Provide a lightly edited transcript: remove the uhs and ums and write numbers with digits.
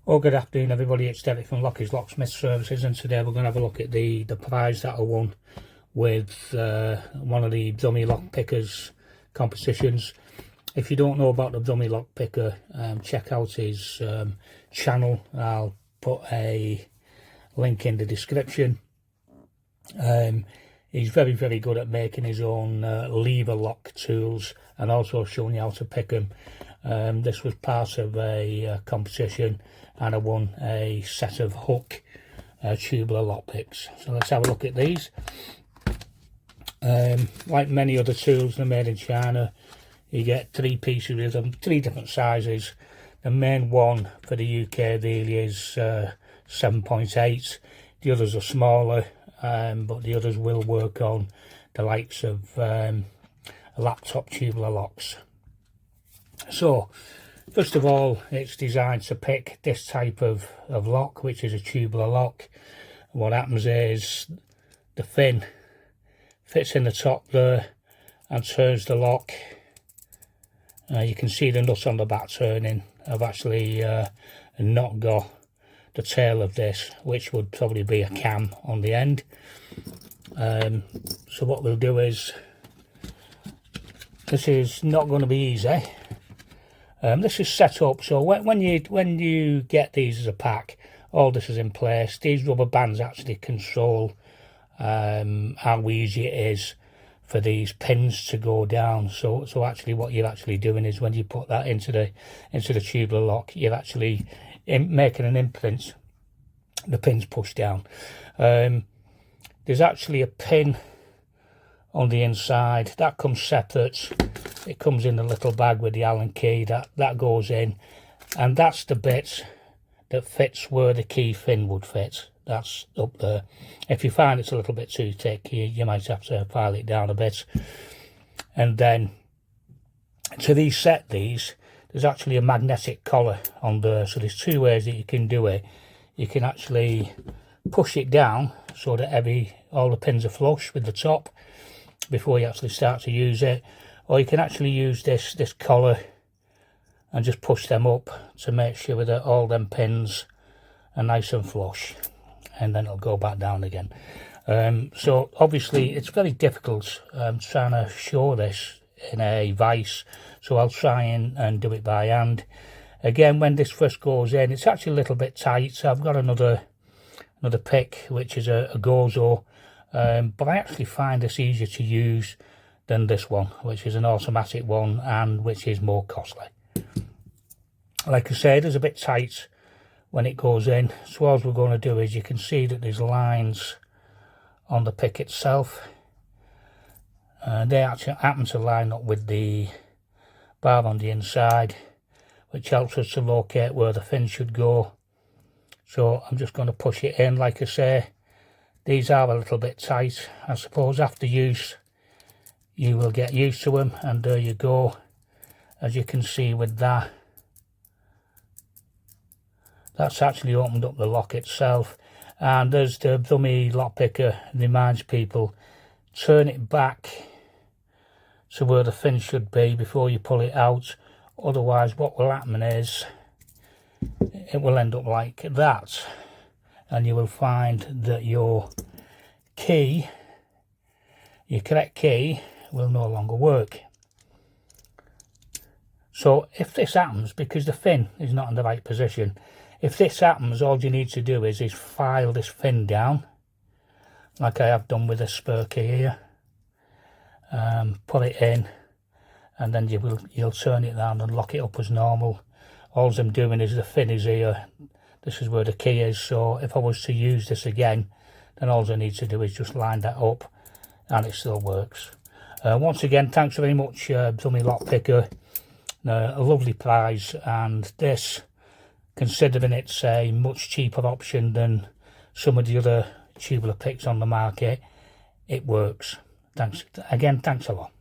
Oh, good afternoon everybody, it's Derek from Lockie's Locksmith Services, and today we're going to have a look at the prize that I won with one of the Brummie lock pickers competitions. If you don't know about the Brummie lock picker, check out his channel. I'll put a link in the description. He's very good at making his own lever lock tools and also showing you how to pick them. This was part of a competition, and I won a set of hook tubular lock picks. So let's have a look at these. Like many other tools, they're made in China. You get 3 pieces with them, 3 different sizes. The main one for the UK really is 7.8. The others are smaller, but the others will work on the likes of laptop tubular locks. So first of all, it's designed to pick this type of lock, which is a tubular lock. What happens is the fin fits in the top there and turns the lock. You can see the nut on the back turning. I've actually not got the tail of this, which would probably be a cam on the end. So what we'll do is, this is not going to be easy. This is set up so when you get these as a pack, all this is in place. These rubber bands actually control how easy it is for these pins to go down. So actually what you're actually doing is, when you put that into the tubular lock, you're actually making an imprint. The pin's pushed down. There's actually a pin on the inside that comes separate. It comes in a little bag with the Allen key that goes in, and that's the bit that fits where the key fin would fit. That's up there. If you find it's a little bit too thick, you might have to file it down a bit. And then to reset these, there's actually a magnetic collar on there. So there's 2 ways that you can do it. You can actually push it down so that all the pins are flush with the top before you actually start to use it, or you can actually use this collar and just push them up to make sure that all them pins are nice and flush, and then it'll go back down again. So obviously it's very difficult trying to show this in a vise, so I'll try and do it by hand. Again, when this first goes in, it's actually a little bit tight, so I've got another pick, which is a Gozo. But I actually find this easier to use than this one, which is an automatic one and which is more costly. Like I said, it's a bit tight when it goes in. So all we're going to do is, you can see that there's lines on the pick itself. They actually happen to line up with the bar on the inside, which helps us to locate where the fin should go. So I'm just going to push it in. Like I say, these are a little bit tight. I suppose after use you will get used to them, and there you go. As you can see with that, that's actually opened up the lock itself. And as the Brummie lock picker reminds people, turn it back to where the fin should be before you pull it out. Otherwise what will happen is it will end up like that, and you will find that your key, your correct key, will no longer work. So if this happens, because the fin is not in the right position, if this happens, all you need to do is file this fin down, like I have done with this spur key here. Put it in, and then you'll turn it down and lock it up as normal. All I'm doing is, the fin is here, this is where the key is, so if I was to use this again, then all I need to do is just line that up and it still works. Once again, thanks very much, Brummie lock picker. A lovely prize, and this, considering it's a much cheaper option than some of the other tubular picks on the market, it works. Thanks again, thanks a lot.